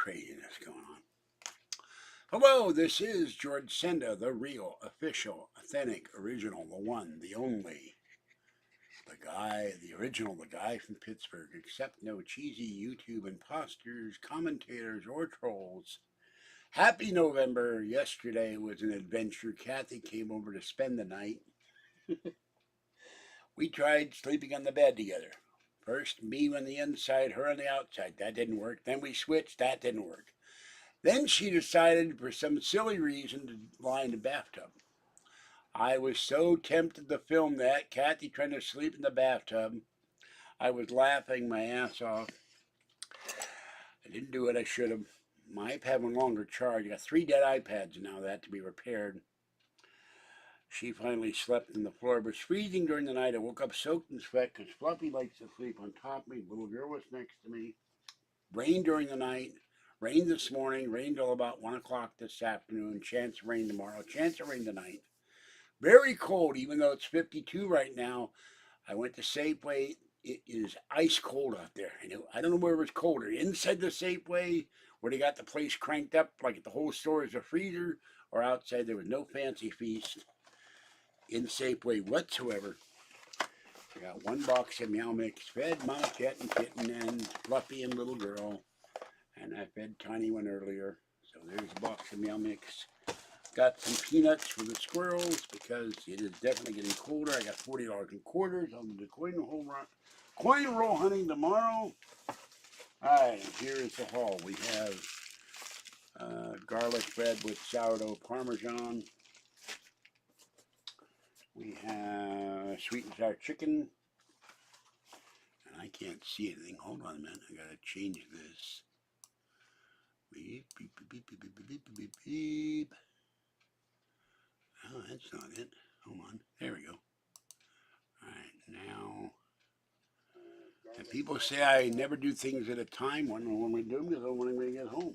craziness going on. Hello, this is George Senda, the real, official, authentic, original, the one, the only, the original, the guy from Pittsburgh. Accept no cheesy YouTube imposters, commentators, or trolls. Happy November. Yesterday was an adventure. Kathy came over to spend the night. We tried sleeping on the bed together. First, me on the inside, her on the outside. That didn't work. Then we switched. That didn't work. Then she decided, for some silly reason, to lie in the bathtub. I was so tempted to film that, Kathy trying to sleep in the bathtub. I was laughing my ass off. I didn't do it. I should have. My iPad went longer charge. I got 3 dead iPads now that had to be repaired. She finally slept on the floor. It was freezing during the night. I woke up soaked in sweat because Fluffy likes to sleep on top of me. Little girl was next to me. Rained during the night. Rained this morning. Rained till about 1 o'clock this afternoon. Chance of rain tomorrow. Chance of rain tonight. Very cold, even though it's 52 right now. I went to Safeway. It is ice cold out there. I don't know where it's colder. Inside the Safeway, where they got the place cranked up like the whole store is a freezer, or outside there was no fancy feast in Safeway whatsoever. I got 1 box of Meow Mix, fed Mama Cat and Kitten and Fluffy and Little Girl. And I fed Tiny one earlier. So there's a box of Meow Mix. Got some peanuts for the squirrels because it is definitely getting colder. I got $40 in quarters. I'm going to coin roll hunting tomorrow. Alright, here is the haul. We have garlic bread with sourdough parmesan. We have sweet and sour chicken. And I can't see anything. Hold on a minute. I got to change this. Beep, beep, beep, beep, beep, beep, beep, beep, beep. Oh, that's not it. Hold on. There we go. Alright, now. And people say I never do things at a time. I don't know when we do them because I don't know when I'm going to get home.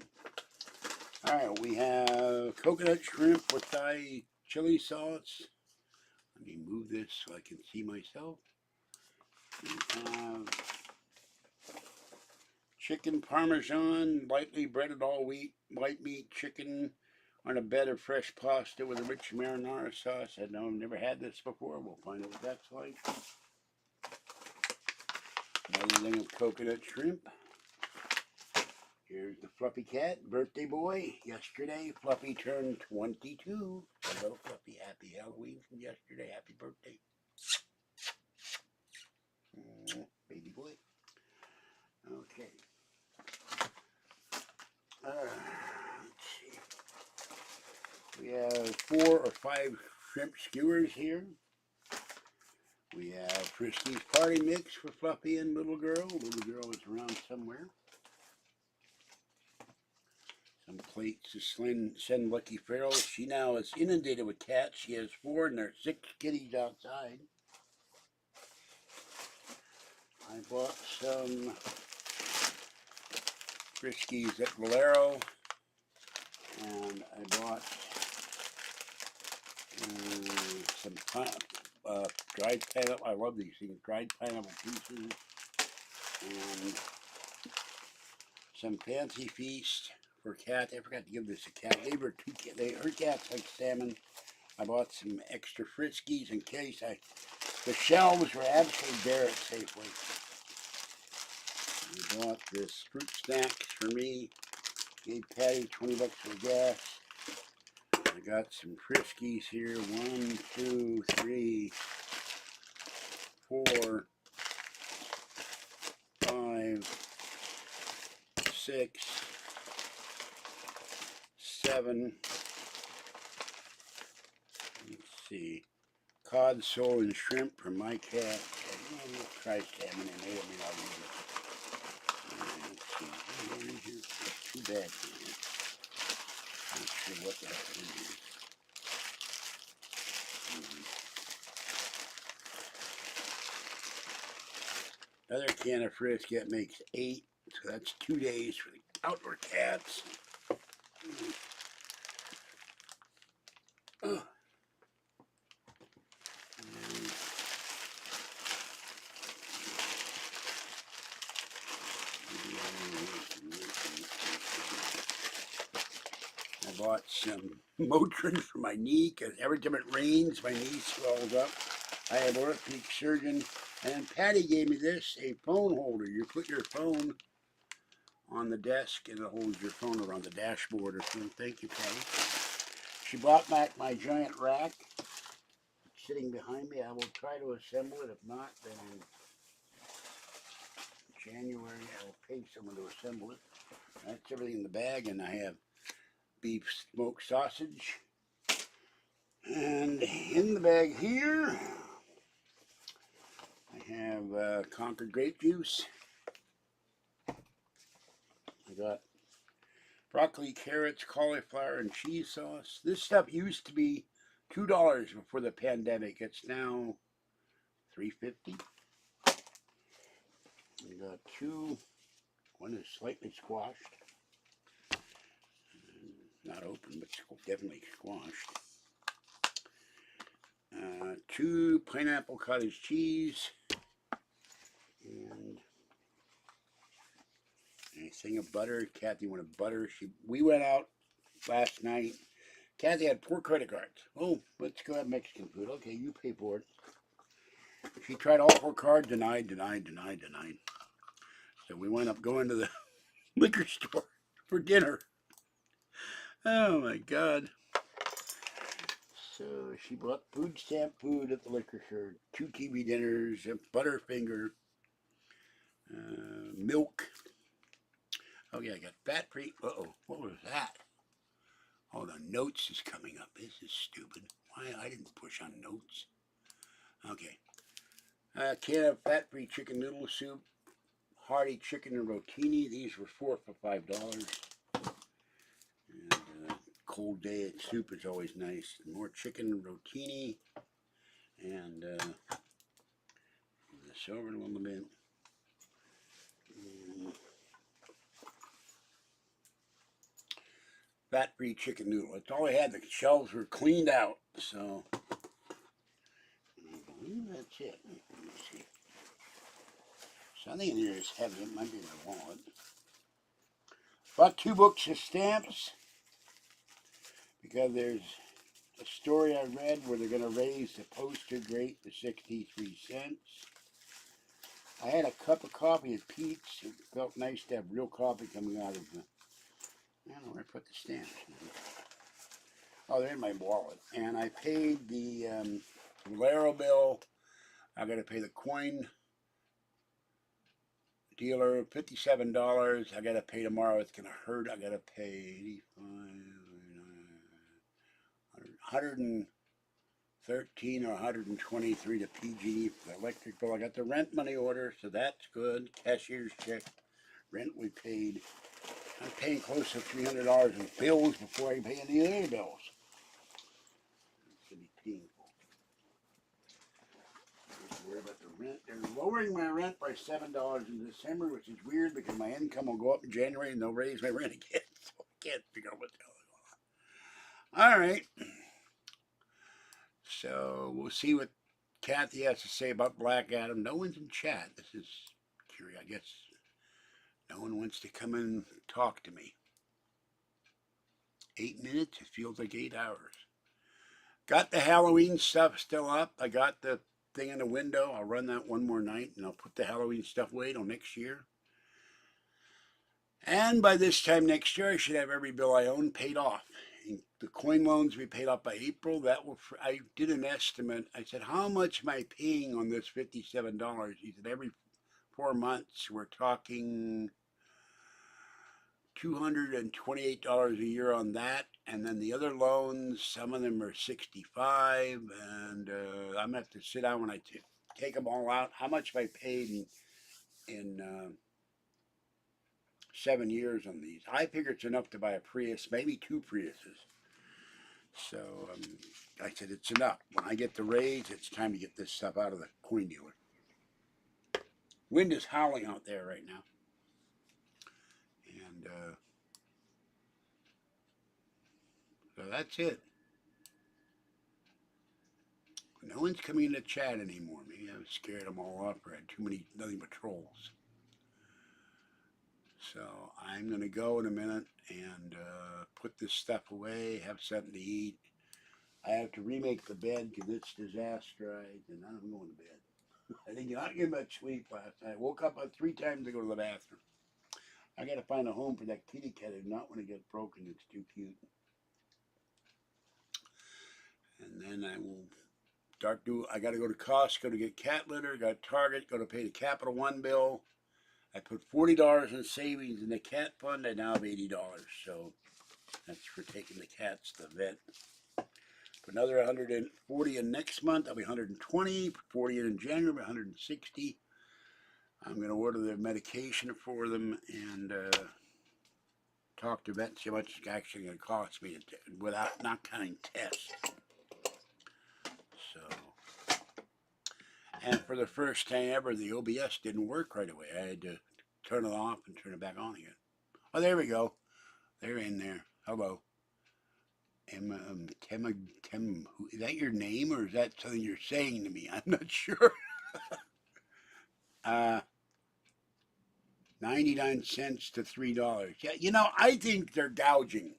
Alright, we have coconut shrimp with Thai chili sauce. Let me move this so I can see myself. We have chicken parmesan, lightly breaded all wheat, white meat chicken on a bed of fresh pasta with a rich marinara sauce. I know I've never had this before. We'll find out what that's like. Another thing of coconut shrimp. Here's the Fluffy cat, birthday boy. Yesterday, Fluffy turned 22. Hello, Fluffy. Happy Halloween from yesterday. Happy birthday. Baby boy. Okay. Let's see. We have 4 or 5 shrimp skewers here. We have Frisky's party mix for Fluffy and Little Girl. Little Girl is around somewhere. Some plates to send Lucky Farrell. She now is inundated with cats. She has 4 and there are 6 kitties outside. I bought some Friskies at Valero, and I bought some dried pineapple. I love these things. Dried pineapple pieces and some Fancy Feast for Cat. I forgot to give this to Cat. Gave her 2 cats. Her cats like salmon. I bought some extra Friskies in case the shelves were absolutely bare at Safeway. I bought this fruit snacks for me. Gave Patty 20 bucks for gas. I got some Friskies here. 1, 2, 3, 4, 5, 6, 7. Let's see. Cod, sole, and shrimp for my cat. We'll try salmon and may or may not use it. Let's see. It's too bad for you. Not sure what that is. Another can of Frisk that makes 8, so that's 2 days for the outdoor cats. I bought some Motrin for my knee because every time it rains, my knee swells up. I have orthopedic surgeon, and Patty gave me this, a phone holder. You put your phone on the desk and it holds your phone around the dashboard or something. Thank you, Patty. She brought back my giant rack. It's sitting behind me. I will try to assemble it. If not, then in January I'll pay someone to assemble it. That's everything in the bag, and I have beef smoked sausage. And in the bag here, I have Concord grape juice. I got broccoli, carrots, cauliflower, and cheese sauce. This stuff used to be $2 before the pandemic. It's now $3.50. I got two. One is slightly squashed. Not open, but definitely squashed. Two pineapple cottage cheese. And a thing of butter. Kathy wanted butter. We went out last night. Kathy had 4 credit cards. Oh, let's go have Mexican food. Okay, you pay for it. She tried all 4 cards, denied. So we wound up going to the liquor store for dinner. Oh my God. So she bought food stamp food at the liquor store, 2 TV dinners, a Butterfinger, milk. Oh yeah, I got fat free. Uh-oh, what was that? Oh, the notes is coming up. This is stupid. Why I didn't push on notes. Okay. Can of fat-free chicken noodle soup, hearty chicken and rotini. These were 4 for $5. And cold day at soup is always nice. More chicken and rotini. And the silver a little bit. Fat-free chicken noodle. That's all I had. The shelves were cleaned out. So I believe that's it. Let me see. Something in here is heavy. It might be my wallet. Bought 2 books of stamps because there's a story I read where they're going to raise the postage rate to 63 cents. I had a cup of coffee at Pete's. It felt nice to have real coffee coming out of the... I don't know where I put the stamps. Oh, they're in my wallet. And I paid the Valero bill. I got to pay the coin dealer $57. I got to pay tomorrow. It's going to hurt. I got to pay 113 or 123 to PG for the electric bill. I got the rent money order, so that's good. Cashier's check. Rent we paid. I'm paying close to $300 in bills before I pay any other bills. It's going to be painful. Just worry about the rent. They're lowering my rent by $7 in December, which is weird because my income will go up in January and they'll raise my rent again. So I can't figure out what the hell is going on. All right. So we'll see what Kathy has to say about Black Adam. No one's in chat. This is curious. I guess no one wants to come and talk to me. 8 minutes? It feels like 8 hours. Got the Halloween stuff still up. I got the thing in the window. I'll run that one more night and I'll put the Halloween stuff away till next year. And by this time next year, I should have every bill I own paid off. And the coin loans we paid off by April. I did an estimate. I said, how much am I paying on this $57? He said, every 4 months we're talking $228 a year on that, and then the other loans, some of them are $65, and I'm gonna have to sit down when I take them all out. How much have I paid in 7 years on these? I figure it's enough to buy a Prius, maybe 2 Priuses. So I said it's enough. When I get the raise, it's time to get this stuff out of the coin dealer. Wind is howling out there right now, and so that's it. No one's coming into chat anymore. Maybe I was scared them all off or had too many, nothing but trolls. So I'm going to go in a minute and put this stuff away, have something to eat. I have to remake the bed because it's disasterized, and I'm going to bed. I did not get much sleep last night. I woke up 3 times to go to the bathroom. I got to find a home for that kitty cat. I do not want to get broken. It's too cute. And then I will I got to go to Costco to get cat litter. Got Target. Go to pay the Capital One bill. I put $40 in savings in the cat fund. I now have $80. So that's for taking the cats to the vet. Put another 140 in next month. I'll be 120. 40 in January. 160. I'm going to order the medication for them and talk to vets see how much it's actually going to cost me without not counting tests. So, and for the first time ever, the OBS didn't work right away. I had to turn it off and turn it back on again. Oh, there we go. They're in there. Hello. Is that your name or is that something you're saying to me? I'm not sure. 99 cents to $3. Yeah, you know, I think they're gouging.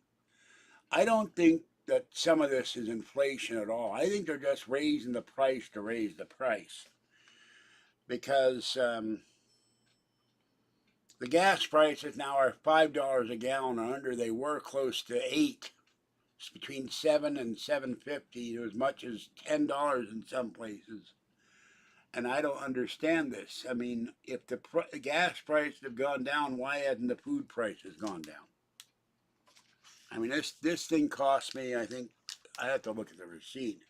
I don't think that some of this is inflation at all. I think they're just raising the price to raise the price. Because the gas prices now are $5 a gallon or under. They were close to $8. It's between $7 and $7.50, as much as $10 in some places. And I don't understand this. I mean, if the gas prices have gone down, why hasn't the food prices gone down? I mean, this thing cost me, I think, I have to look at the receipt.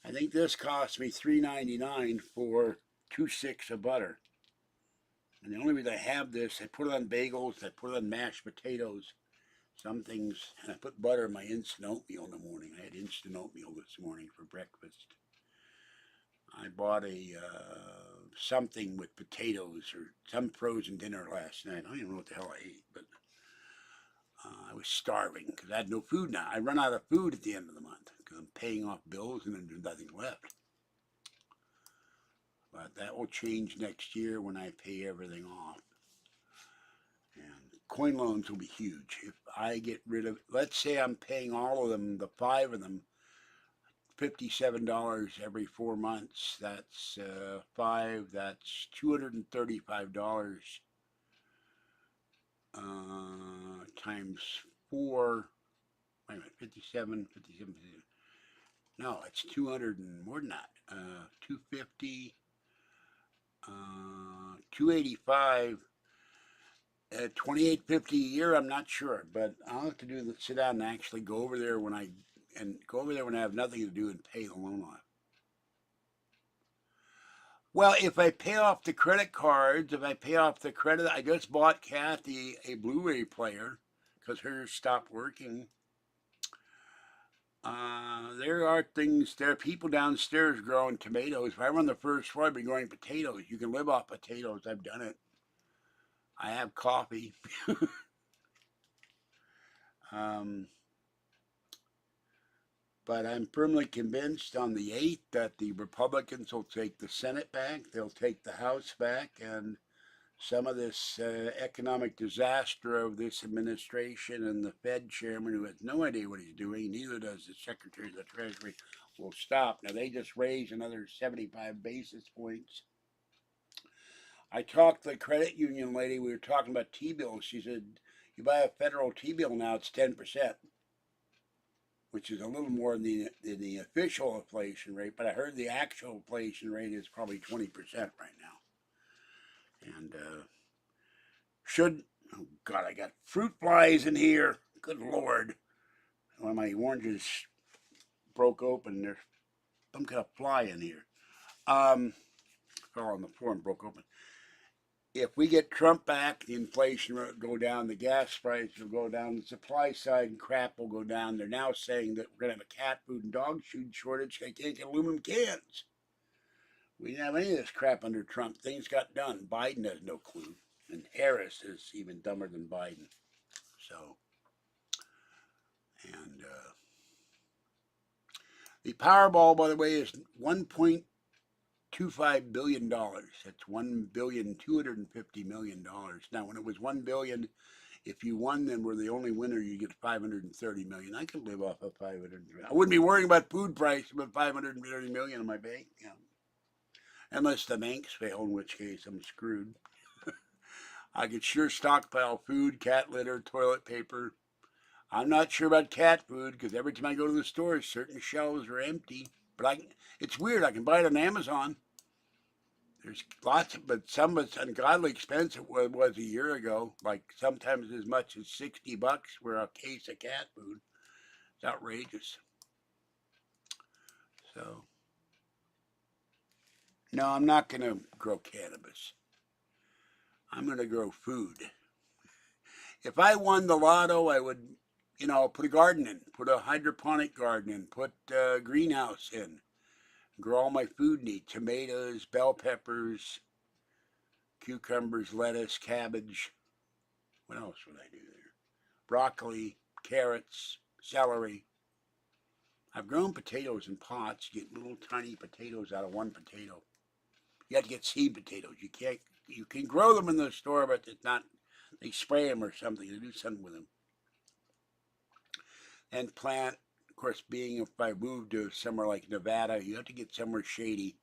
I think this cost me $3.99 for 2 sticks of butter. And the only reason I have this, I put it on bagels, I put it on mashed potatoes, some things, and I put butter in my instant oatmeal in the morning. I had instant oatmeal this morning for breakfast. I bought a something with potatoes or some frozen dinner last night. I don't even know what the hell I ate, but I was starving because I had no food now. I run out of food at the end of the month because I'm paying off bills and then there's nothing left. But that will change next year when I pay everything off. And coin loans will be huge. If I get rid of, let's say I'm paying all of them, the 5 of them, $57 every 4 months. That's 5. That's $235 times 4. Wait a minute, 57. No, it's 200 and more than that. 250, 285. 28.50 a year. I'm not sure, but I'll have to sit down and actually go over there when I have nothing to do and pay the loan off. Well, if I pay off the credit cards, if I pay off the credit, I just bought Kathy a Blu-ray player because hers stopped working. There are people downstairs growing tomatoes. If I run the first floor, I'd be growing potatoes. You can live off potatoes. I've done it. I have coffee. But I'm firmly convinced on the 8th that the Republicans will take the Senate back, they'll take the House back, and some of this economic disaster of this administration and the Fed chairman, who has no idea what he's doing, neither does the Secretary of the Treasury, will stop. Now, they just raised another 75 basis points. I talked to the credit union lady, we were talking about T-bills. She said, you buy a federal T-bill now, it's 10%. Which is a little more than the official inflation rate, but I heard the actual inflation rate is probably 20% right now. And oh God, I got fruit flies in here. Good Lord. One of my oranges broke open. There's some kind of fly in here. Fell on the floor and broke open. If we get Trump back, the inflation rate will go down, the gas price will go down, the supply side and crap will go down. They're now saying that we're going to have a cat food and dog food shortage. They can't get aluminum cans. We didn't have any of this crap under Trump. Things got done. Biden has no clue. And Harris is even dumber than Biden. So, and the Powerball, by the way, is $1.25 billion. That's $1,250,000,000. Now, when it was 1 billion, if you won, then we're the only winner. You get 530 million. I could live off of 500. I wouldn't be worrying about food price, but 530 million in my bank. Yeah. Unless the banks fail, in which case I'm screwed. I could sure stockpile food, cat litter, toilet paper. I'm not sure about cat food because every time I go to the store, certain shelves are empty. But it's weird. I can buy it on Amazon. There's lots of, but some of it's ungodly expensive. It was a year ago. Like sometimes as much as $60 for a case of cat food. It's outrageous. So, no, I'm not going to grow cannabis. I'm going to grow food. If I won the lotto, I would, put a garden in, put a hydroponic garden in, put a greenhouse in, grow all my food needs, tomatoes, bell peppers, cucumbers, lettuce, cabbage. What else would I do there? Broccoli, carrots, celery. I've grown potatoes in pots. You get little tiny potatoes out of one potato. You have to get seed potatoes. You can grow them in the store, but it's not, they spray them or something. They do something with them. And plant, of course, being if I moved to somewhere like Nevada, you have to get somewhere shady.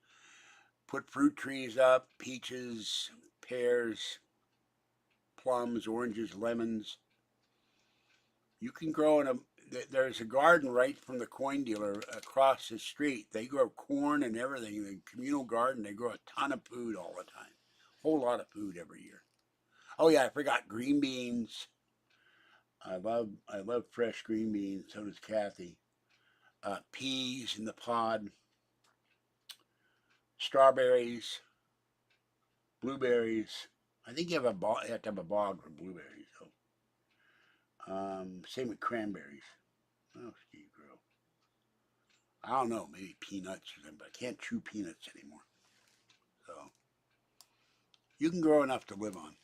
Put fruit trees up, peaches, pears, plums, oranges, lemons. You can grow there's a garden right from the coin dealer across the street. They grow corn and everything. The communal garden, they grow a ton of food all the time. A whole lot of food every year. Oh yeah, I forgot green beans. I love fresh green beans. So does Kathy. Peas in the pod. Strawberries. Blueberries. I think you have to have a bog for blueberries. Same with cranberries. What else do you grow? I don't know, maybe peanuts or something, but I can't chew peanuts anymore. So you can grow enough to live on.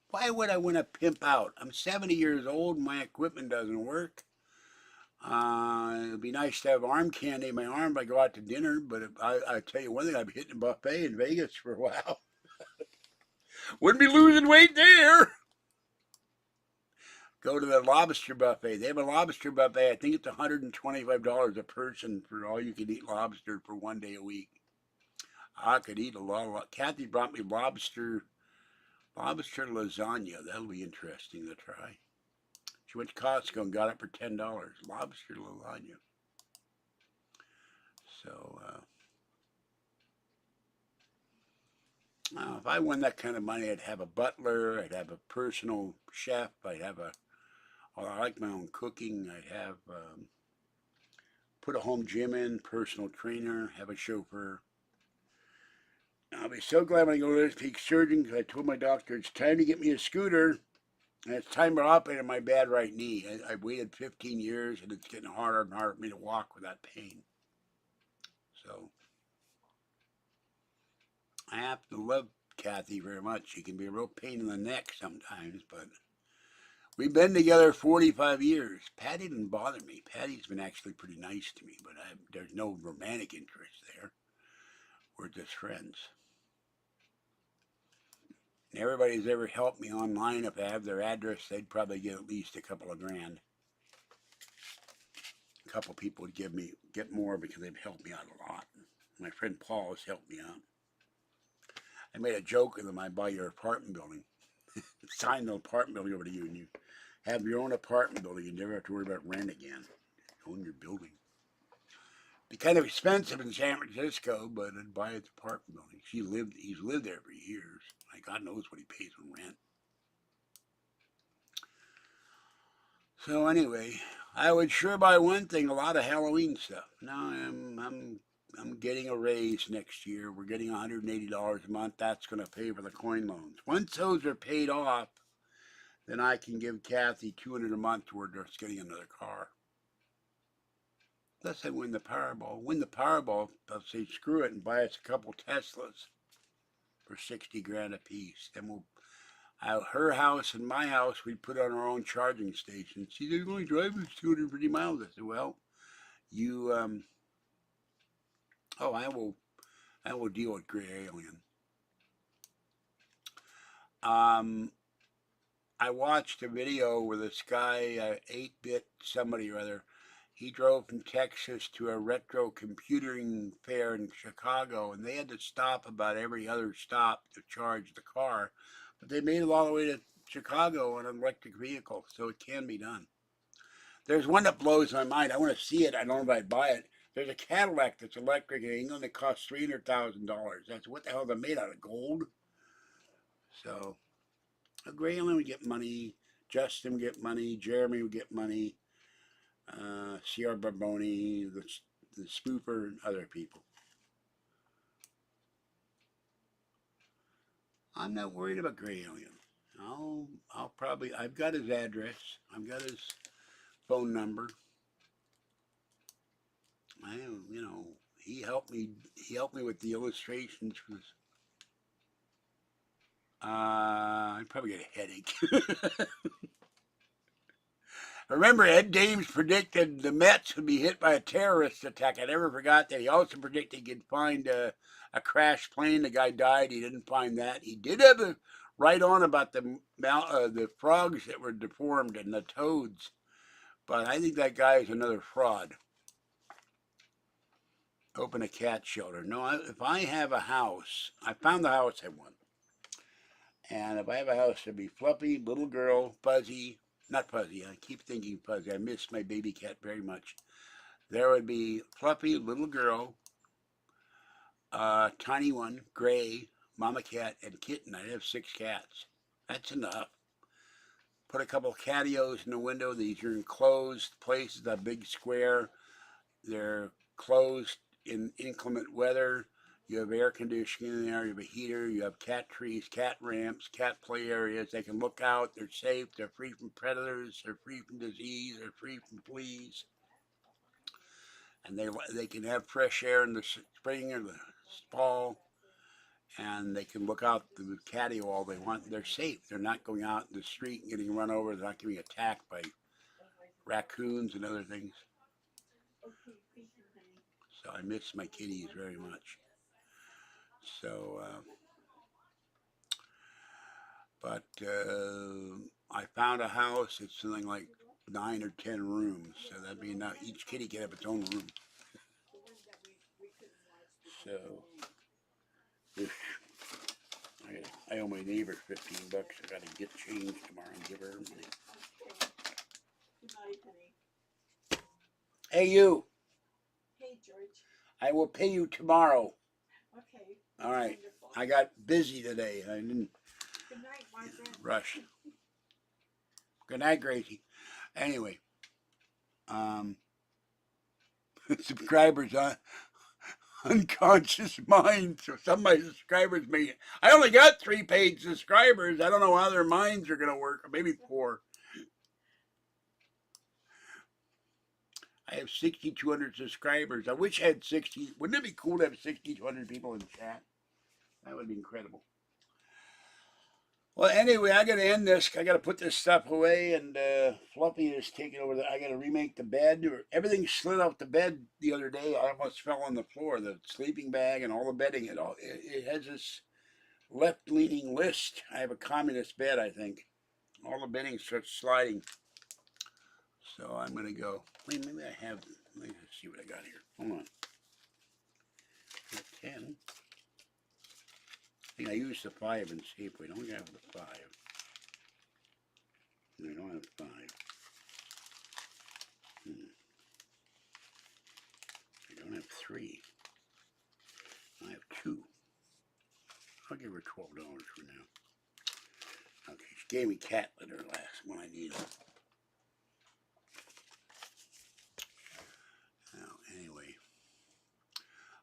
Why would I want to pimp out? I'm 70 years old. My equipment doesn't work. It'd be nice to have arm candy in my arm if I go out to dinner, but I tell you one thing, I'd be hitting a buffet in Vegas for a while. Wouldn't be losing weight there. Go to the lobster buffet. They have a lobster buffet. I think it's $125 a person for all you can eat lobster for 1 day a week. I could eat a lot. Kathy brought me lobster lasagna. That'll be interesting to try. She went to Costco and got it for $10. Lobster lasagna. So, if I won that kind of money, I'd have a butler. I'd have a personal chef. I like my own cooking. I'd have put a home gym in, personal trainer, have a chauffeur. I'll be so glad when I go to this peak surgeon because I told my doctor it's time to get me a scooter. And it's time to operate on my bad right knee. I've waited 15 years and it's getting harder and harder for me to walk without pain. So I have to love Kathy very much. She can be a real pain in the neck sometimes, but we've been together 45 years. Patty didn't bother me. Patty's been actually pretty nice to me, but there's no romantic interest there. We're just friends. And everybody's ever helped me online, if I have their address, they'd probably get at least a couple of grand. A couple people would get more because they've helped me out a lot. My friend Paul has helped me out. I made a joke with him. I buy your apartment building. Sign the apartment building over to you, and you have your own apartment building. You never have to worry about rent again. You own your building. Be kind of expensive in San Francisco, but I'd buy his apartment building. He's lived there for years. Like God knows what he pays in rent. So anyway, I would sure buy one thing, a lot of Halloween stuff. Now I'm getting a raise next year. We're getting $180 a month. That's going to pay for the coin loans. Once those are paid off, then I can give Kathy $200 a month toward us getting another car. Let's say win the Powerball. Win the Powerball, they'll say screw it and buy us a couple Teslas for 60 grand a piece. Then we'll, her house and my house, we put on our own charging station. See, they're only driving 250 miles. I said, well, you Oh, I will deal with gray alien. Um, I watched a video where this guy, 8-bit somebody or other, he drove from Texas to a retro computing fair in Chicago, and they had to stop about every other stop to charge the car. But they made it all the way to Chicago on an electric vehicle, so it can be done. There's one that blows my mind. I want to see it. I don't know if I'd buy it. There's a Cadillac that's electric in England that costs $300,000. That's what the hell they're made out of gold. So Grayling would get money. Justin would get money. Jeremy would get money. Sierra Barboni, the spoofer, and other people. I'm not worried about Gray Alien. I'll probably, I've got his address. I've got his phone number. You know, he helped me. He helped me with the illustrations for this. I probably get a headache. Remember, Ed Dames predicted the Mets would be hit by a terrorist attack. I never forgot that. He also predicted he'd find a crashed plane. The guy died. He didn't find that. He did have a right on about the frogs that were deformed and the toads. But I think that guy is another fraud. Open a cat shelter. No, if I have a house, I found the house I want. And if I have a house, it'd be Fluffy, little girl, Fuzzy, not Fuzzy, I keep thinking Fuzzy. I miss my baby cat very much. There would be Fluffy, little girl, tiny one, Gray, Mama Cat, and Kitten. I'd have 6 cats. That's enough. Put a couple of catios in the window. These are enclosed places, a big square. They're closed in inclement weather. You have air conditioning in there, you have a heater, you have cat trees, cat ramps, cat play areas. They can look out, they're safe, they're free from predators, they're free from disease, they're free from fleas. And they can have fresh air in the spring or the fall, and they can look out the catio all they want. They're safe. They're not going out in the street and getting run over. They're not getting attacked by raccoons and other things. So I miss my kitties very much. So, I found a house. It's something like 9 or 10 rooms. So that'd be enough. Each kitty can have its own room. So, I owe my neighbor $15. I got to get change tomorrow and give her money. Hey, you. Hey, George. I will pay you tomorrow. Okay. All right. Wonderful. I got busy today. I didn't. Good night, my friend. Rush. Good night, Gracie. Anyway, subscribers on unconscious mind. So some of my subscribers may. I only got 3 paid subscribers. I don't know how their minds are going to work. Or maybe 4. I have 6,200 subscribers. I wish I had 60. Wouldn't it be cool to have 6,200 people in chat? That would be incredible. Well, anyway, I got to end this. I got to put this stuff away, and Fluffy is taking over. I got to remake the bed. Everything slid off the bed the other day. I almost fell on the floor. The sleeping bag and all the bedding. It has this left-leaning list. I have a communist bed, I think. All the bedding starts sliding. So I'm going to go. Wait, maybe I have. Let me see what I got here. Hold on. 10. I think I used the 5 in SAFEWAY. Don't have the 5. No, I don't have 5. I don't have 3. I have 2. I'll give her $12 for now. Okay, she gave me cat litter last when I needed it. Anyway.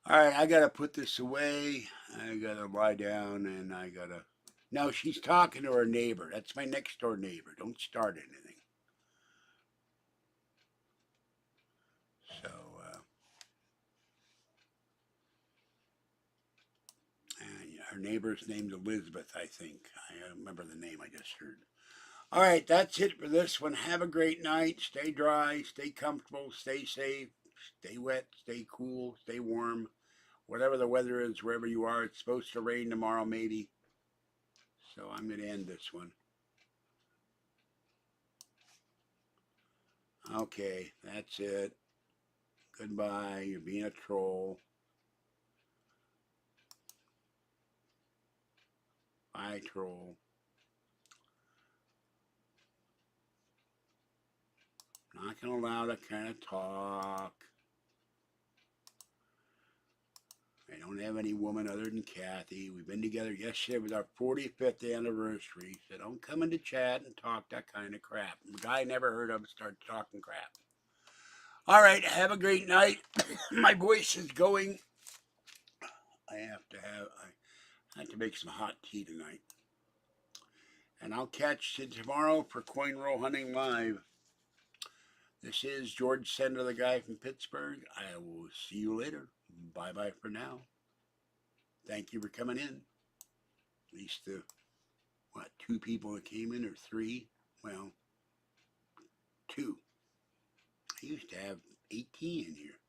Alright, I gotta put this away. I gotta lie down and I gotta. No, she's talking to her neighbor. That's my next door neighbor. Don't start anything. So, and her neighbor's name's Elizabeth, I think. I remember the name I just heard. All right, that's it for this one. Have a great night. Stay dry, stay comfortable, stay safe, stay wet, stay cool, stay warm. whatever the weather is, wherever you are. It's supposed to rain tomorrow, maybe. So I'm going to end this one. Okay, that's it. Goodbye. You're being a troll. Bye, troll. Not going to allow that kind of talk. I don't have any woman other than Kathy. We've been together. Yesterday was our 45th anniversary. So don't come into chat and talk that kind of crap. The guy I never heard of starts talking crap. All right, have a great night. My voice is going. I have to make some hot tea tonight. And I'll catch you tomorrow for Coin Roll Hunting Live. This is George Senda, the guy from Pittsburgh. I will see you later. Bye-bye for now. Thank you for coming in. At least the, 2 people that came in, or 3? Well, 2. I used to have 18 in here.